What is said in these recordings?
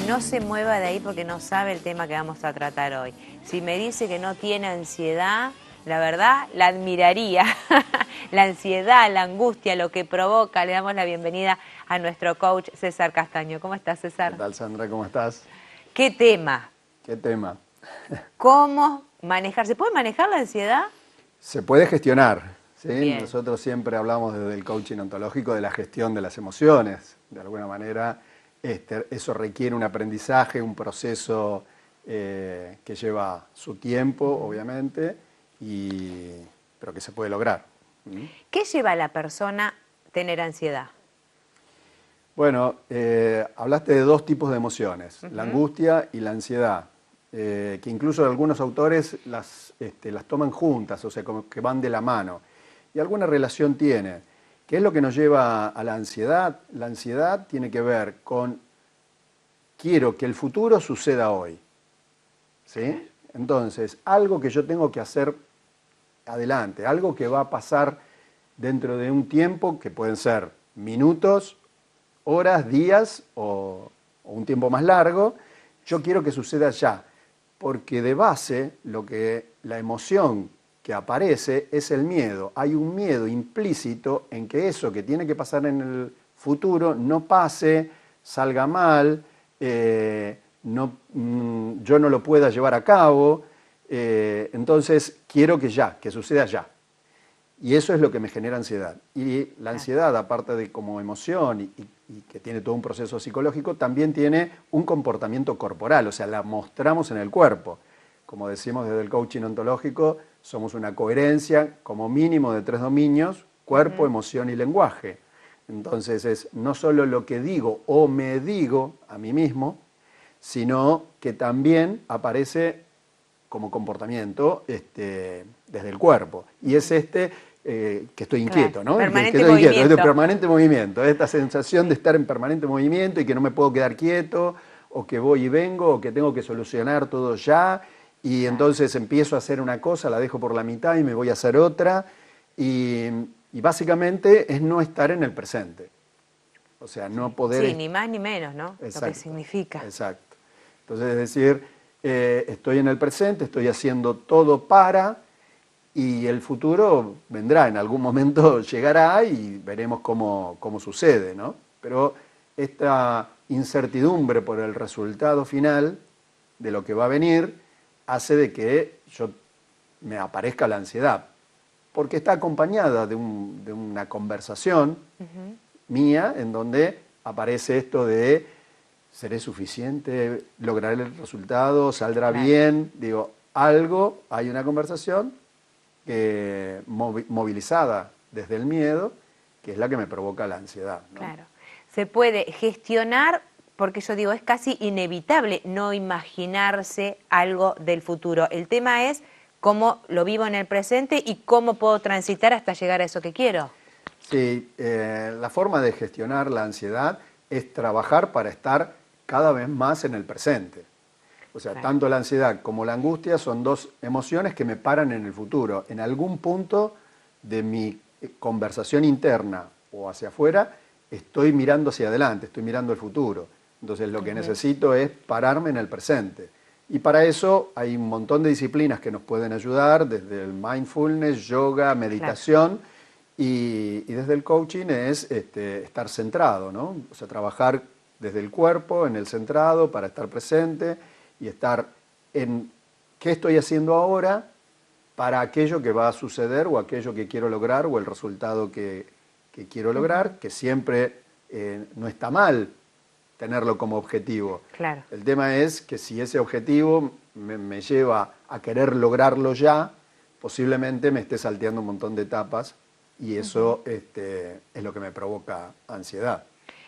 no se mueva de ahí porque no sabe el tema que vamos a tratar hoy. Si me dice que no tiene ansiedad, la verdad, la admiraría. La ansiedad, la angustia, lo que provoca. Le damos la bienvenida a nuestro coach César Castaño. ¿Cómo estás, César? ¿Qué tal, Sandra? ¿Cómo estás? ¿Qué tema? ¿Qué tema? ¿Cómo manejar? ¿Se puede manejar la ansiedad? Se puede gestionar, ¿sí? Bien. Nosotros siempre hablamos desde el coaching ontológico de la gestión de las emociones. De alguna manera, eso requiere un aprendizaje, un proceso que lleva su tiempo, obviamente, pero que se puede lograr. ¿Qué lleva a la persona a tener ansiedad? Bueno, hablaste de dos tipos de emociones, la angustia y la ansiedad, que incluso algunos autores las toman juntas, o sea, como que van de la mano. Y alguna relación tiene. ¿Qué es lo que nos lleva a la ansiedad? La ansiedad tiene que ver con quiero que el futuro suceda hoy, ¿sí? Entonces, algo que yo tengo que hacer adelante, algo que va a pasar dentro de un tiempo, que pueden ser minutos, horas, días o un tiempo más largo, yo quiero que suceda ya, porque de base la emoción que aparece es el miedo. Hay un miedo implícito en que eso que tiene que pasar en el futuro no pase, salga mal, yo no lo pueda llevar a cabo, entonces quiero que suceda ya. Y eso es lo que me genera ansiedad. Y la ansiedad, aparte de como emoción y que tiene todo un proceso psicológico, también tiene un comportamiento corporal, o sea, la mostramos en el cuerpo. Como decimos desde el coaching ontológico, somos una coherencia como mínimo de 3 dominios, cuerpo, emoción y lenguaje. Entonces es no solo lo que digo o me digo a mí mismo, sino que también aparece como comportamiento desde el cuerpo. Y es que estoy inquieto, ¿no? Permanente Que estoy inquieto, movimiento. permanente movimiento, esta sensación de estar en permanente movimiento y que no me puedo quedar quieto, o que voy y vengo, o que tengo que solucionar todo ya, y entonces empiezo a hacer una cosa, la dejo por la mitad y me voy a hacer otra, y básicamente es no estar en el presente. O sea, no poder... Sí, ni más ni menos, ¿no? Exacto, lo que significa. Exacto. Entonces, es decir, estoy en el presente, estoy haciendo todo para, y el futuro vendrá, en algún momento llegará y veremos cómo sucede, ¿no? Pero esta incertidumbre por el resultado final de lo que va a venir hace de que me aparezca la ansiedad, porque está acompañada de una conversación mía en donde aparece esto de ¿seré suficiente? ¿Lograré el resultado? ¿Saldrá bien? Digo, hay una conversación movilizada desde el miedo, que es la que me provoca la ansiedad, ¿no? Claro. Se puede gestionar, porque yo digo, es casi inevitable no imaginarse algo del futuro. El tema es cómo lo vivo en el presente y cómo puedo transitar hasta llegar a eso que quiero. Sí, la forma de gestionar la ansiedad es trabajar para estar cada vez más en el presente. O sea, tanto la ansiedad como la angustia son dos emociones que me paran en el futuro. En algún punto de mi conversación interna o hacia afuera, estoy mirando hacia adelante, estoy mirando el futuro. Entonces lo que necesito es pararme en el presente. Y para eso hay un montón de disciplinas que nos pueden ayudar, desde el mindfulness, yoga, meditación, y desde el coaching es estar centrado, ¿no? O sea, trabajar desde el cuerpo, en el centrado, para estar presente y estar en qué estoy haciendo ahora para aquello que va a suceder o aquello que quiero lograr o el resultado que quiero lograr, que siempre no está mal tenerlo como objetivo. Claro. El tema es que si ese objetivo me lleva a querer lograrlo ya, posiblemente me esté salteando un montón de etapas y eso es lo que me provoca ansiedad.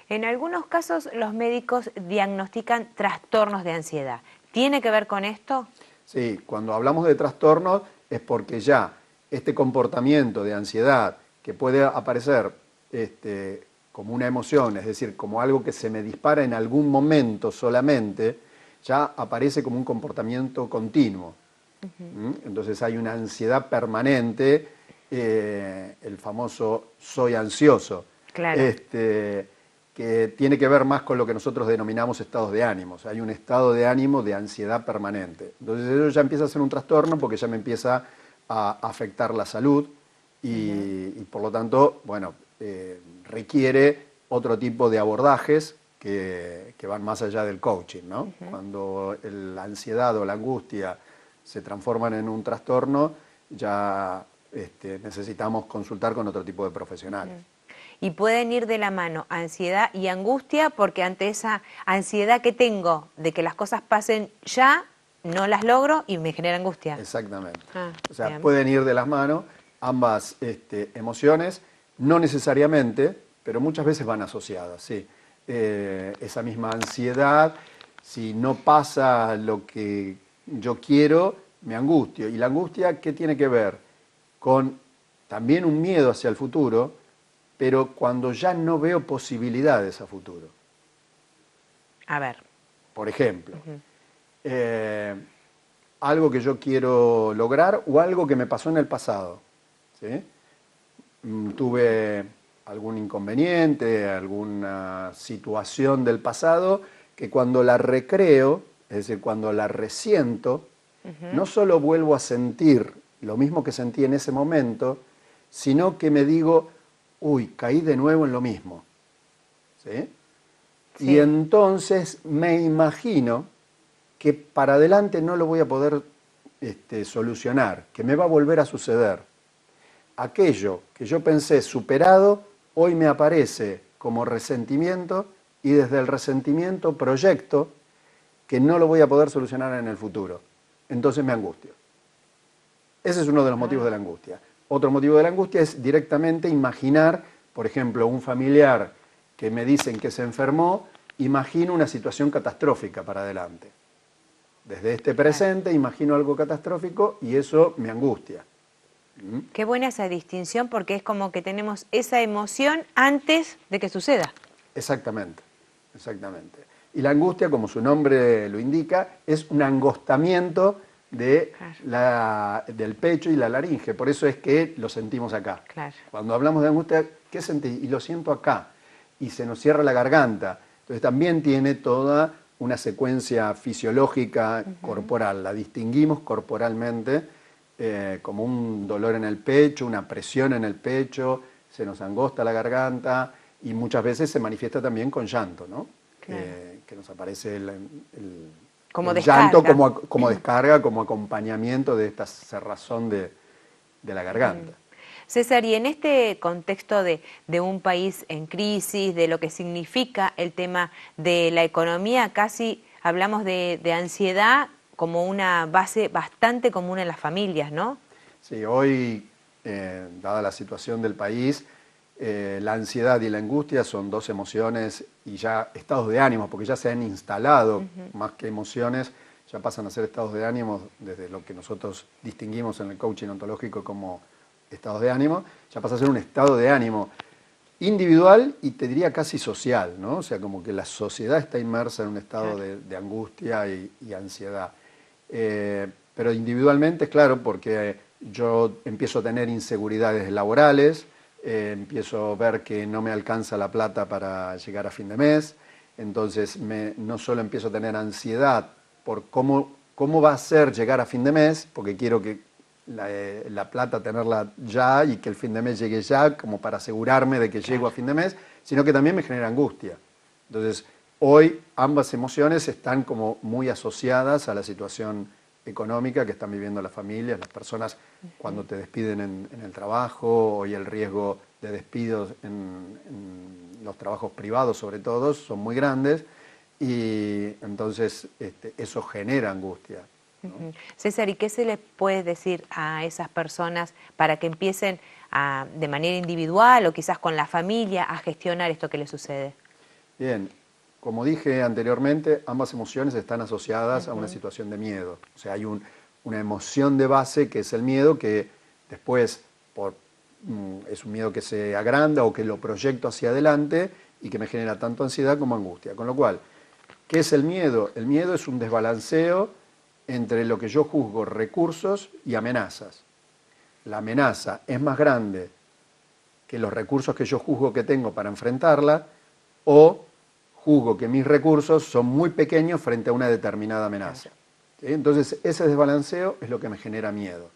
En algunos casos los médicos diagnostican trastornos de ansiedad. ¿Tiene que ver con esto? Sí, cuando hablamos de trastornos es porque ya este comportamiento de ansiedad que puede aparecer como una emoción, es decir, como algo que se me dispara en algún momento solamente, ya aparece como un comportamiento continuo. Entonces hay una ansiedad permanente, el famoso soy ansioso. Claro. que tiene que ver más con lo que nosotros denominamos estados de ánimo. O sea, hay un estado de ánimo de ansiedad permanente. Entonces eso ya empieza a ser un trastorno porque ya me empieza a afectar la salud y por lo tanto, bueno, requiere otro tipo de abordajes que van más allá del coaching, ¿no? Cuando la ansiedad o la angustia se transforman en un trastorno, ya necesitamos consultar con otro tipo de profesionales. Y pueden ir de la mano ansiedad y angustia, porque ante esa ansiedad que tengo de que las cosas pasen ya, no las logro y me genera angustia. Exactamente. O sea, bien. pueden ir de las manos ambas emociones, no necesariamente, pero muchas veces van asociadas, sí. Esa misma ansiedad, si no pasa lo que yo quiero, me angustio. ¿Y la angustia qué tiene que ver? Con también un miedo hacia el futuro, pero cuando ya no veo posibilidades a futuro. A ver. Por ejemplo, algo que yo quiero lograr o algo que me pasó en el pasado. ¿Sí? Tuve algún inconveniente, alguna situación del pasado que cuando la recreo, es decir, cuando la resiento, no solo vuelvo a sentir lo mismo que sentí en ese momento, sino que me digo, uy, caí de nuevo en lo mismo. ¿Sí? Sí. Y entonces me imagino que para adelante no lo voy a poder solucionar, que me va a volver a suceder. Aquello que yo pensé superado, hoy me aparece como resentimiento y desde el resentimiento proyecto que no lo voy a poder solucionar en el futuro. Entonces me angustio. Ese es uno de los motivos de la angustia. Otro motivo de la angustia es directamente imaginar, por ejemplo, un familiar que me dicen que se enfermó, imagino una situación catastrófica para adelante. Desde este presente imagino algo catastrófico y eso me angustia. Qué buena esa distinción, porque es como que tenemos esa emoción antes de que suceda. Exactamente, exactamente. Y la angustia, como su nombre lo indica, es un angostamiento del pecho y la laringe. Por eso es que lo sentimos acá. Claro. Cuando hablamos de angustia, ¿qué sentí? Y lo siento acá. Y se nos cierra la garganta. Entonces también tiene toda una secuencia fisiológica corporal. La distinguimos corporalmente como un dolor en el pecho, una presión en el pecho, se nos angosta la garganta y muchas veces se manifiesta también con llanto, ¿no? Claro. Que nos aparece el descarga. llanto como descarga, como acompañamiento de esta cerrazón de la garganta. César, y en este contexto de un país en crisis, de lo que significa el tema de la economía, casi hablamos de ansiedad como una base bastante común en las familias, ¿no? Sí, hoy, dada la situación del país, la ansiedad y la angustia son dos emociones y ya estados de ánimo, porque ya se han instalado más que emociones, ya pasan a ser estados de ánimo desde lo que nosotros distinguimos en el coaching ontológico como estados de ánimo, ya pasa a ser un estado de ánimo individual y te diría casi social, ¿no? O sea, como que la sociedad está inmersa en un estado de angustia y ansiedad. Pero individualmente, claro, porque yo empiezo a tener inseguridades laborales, empiezo a ver que no me alcanza la plata para llegar a fin de mes, entonces no solo empiezo a tener ansiedad por cómo va a ser llegar a fin de mes, porque quiero que la plata tenerla ya y que el fin de mes llegue ya, como para asegurarme de que llego a fin de mes, sino que también me genera angustia. Entonces, hoy ambas emociones están como muy asociadas a la situación económica que están viviendo las familias, las personas cuando te despiden en el trabajo, hoy el riesgo de despidos en los trabajos privados sobre todo son muy grandes y entonces eso genera angustia, ¿no? César, ¿y qué se les puede decir a esas personas para que empiecen de manera individual o quizás con la familia a gestionar esto que les sucede? Bien, como dije anteriormente, ambas emociones están asociadas a una situación de miedo. O sea, hay una emoción de base que es el miedo que después es un miedo que se agranda o que lo proyecto hacia adelante y que me genera tanto ansiedad como angustia. Con lo cual, ¿qué es el miedo? El miedo es un desbalanceo entre lo que yo juzgo recursos y amenazas. La amenaza es más grande que los recursos que yo juzgo que tengo para enfrentarla, o juzgo que mis recursos son muy pequeños frente a una determinada amenaza. ¿Sí? Entonces, ese desbalanceo es lo que me genera miedo.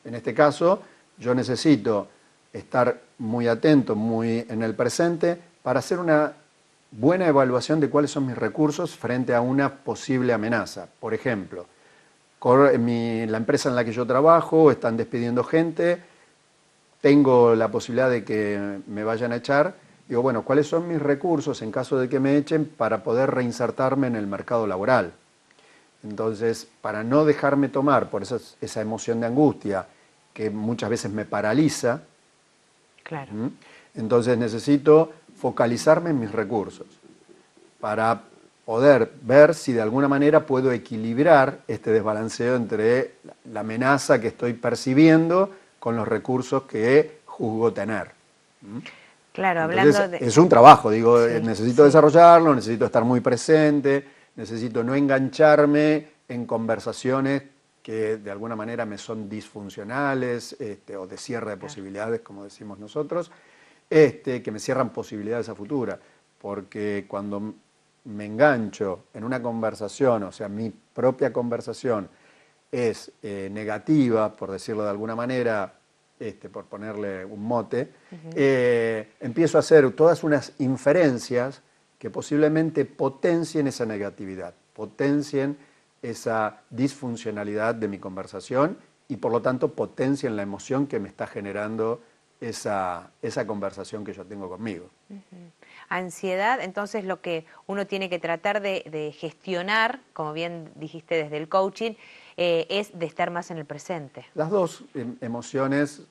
En este caso, yo necesito estar muy atento, muy en el presente, para hacer una buena evaluación de cuáles son mis recursos frente a una posible amenaza. Por ejemplo, la empresa en la que yo trabajo están despidiendo gente, tengo la posibilidad de que me vayan a echar. Digo, bueno, ¿cuáles son mis recursos en caso de que me echen para poder reinsertarme en el mercado laboral? Entonces, para no dejarme tomar por esa emoción de angustia que muchas veces me paraliza, claro. Entonces necesito focalizarme en mis recursos para poder ver si de alguna manera puedo equilibrar este desbalanceo entre la amenaza que estoy percibiendo con los recursos que juzgo tener. Claro, Entonces, hablando de... es un trabajo, digo, Sí, necesito desarrollarlo, necesito estar muy presente, necesito no engancharme en conversaciones que de alguna manera me son disfuncionales o de cierre de posibilidades, como decimos nosotros, que me cierran posibilidades a futuro. Porque cuando me engancho en una conversación, o sea, mi propia conversación es negativa, por decirlo de alguna manera, por ponerle un mote, empiezo a hacer todas unas inferencias que posiblemente potencien esa negatividad, potencien esa disfuncionalidad de mi conversación y por lo tanto potencien la emoción que me está generando esa conversación que yo tengo conmigo. Ansiedad, entonces lo que uno tiene que tratar de gestionar, como bien dijiste desde el coaching, es de estar más en el presente. Las dos emociones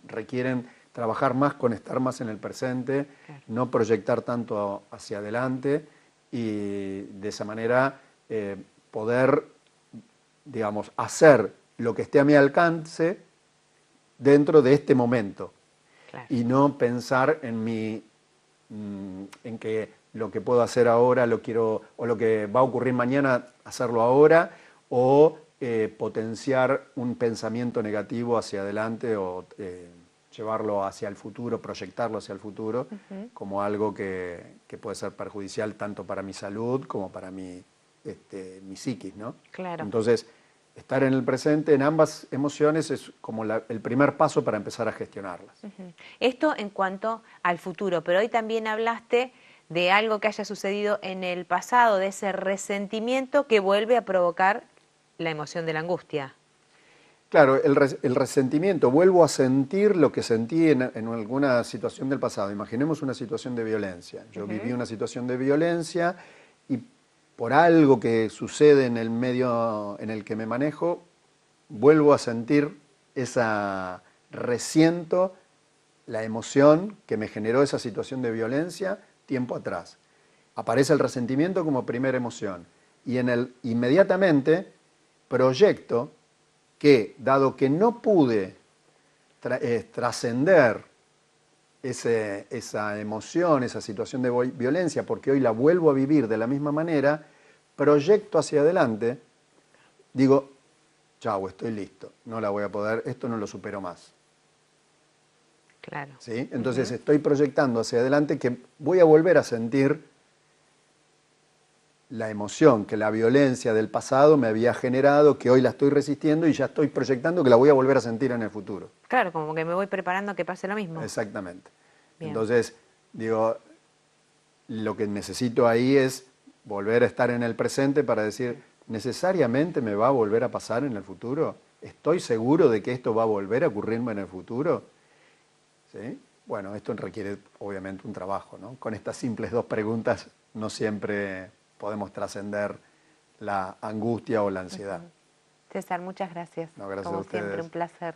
requieren trabajar más con estar más en el presente, claro, no proyectar tanto hacia adelante y de esa manera poder, digamos, hacer lo que esté a mi alcance dentro de este momento, claro, y no pensar en que lo que puedo hacer ahora lo quiero, o lo que va a ocurrir mañana, hacerlo ahora, o potenciar un pensamiento negativo hacia adelante o llevarlo hacia el futuro, proyectarlo hacia el futuro, como algo que puede ser perjudicial tanto para mi salud como para mi psiquis, ¿no? Claro. Entonces, estar en el presente en ambas emociones es como el primer paso para empezar a gestionarlas. Esto en cuanto al futuro, pero hoy también hablaste de algo que haya sucedido en el pasado, de ese resentimiento que vuelve a provocar la emoción de la angustia. Claro, el resentimiento, vuelvo a sentir lo que sentí en alguna situación del pasado. Imaginemos una situación de violencia. Yo viví una situación de violencia y por algo que sucede en el medio en el que me manejo, vuelvo a sentir resiento la emoción que me generó esa situación de violencia tiempo atrás. Aparece el resentimiento como primera emoción y inmediatamente proyecto que, dado que no pude trascender esa emoción, esa situación de violencia, porque hoy la vuelvo a vivir de la misma manera, proyecto hacia adelante, digo, chau, estoy listo, no la voy a poder, esto no lo supero más. Claro. ¿Sí? Entonces estoy proyectando hacia adelante que voy a volver a sentir la emoción que la violencia del pasado me había generado, que hoy la estoy resistiendo y ya estoy proyectando que la voy a volver a sentir en el futuro. Claro, como que me voy preparando a que pase lo mismo. Exactamente. Bien. Entonces, digo, lo que necesito ahí es volver a estar en el presente para decir, ¿necesariamente me va a volver a pasar en el futuro? ¿Estoy seguro de que esto va a volver a ocurrirme en el futuro? ¿Sí? Bueno, esto requiere obviamente un trabajo, ¿no? Con estas simples dos preguntas no siempre podemos trascender la angustia o la ansiedad. César, muchas gracias. No, gracias como a ustedes. siempre, un placer.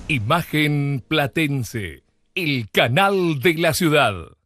Imagen Platense, el canal de la ciudad.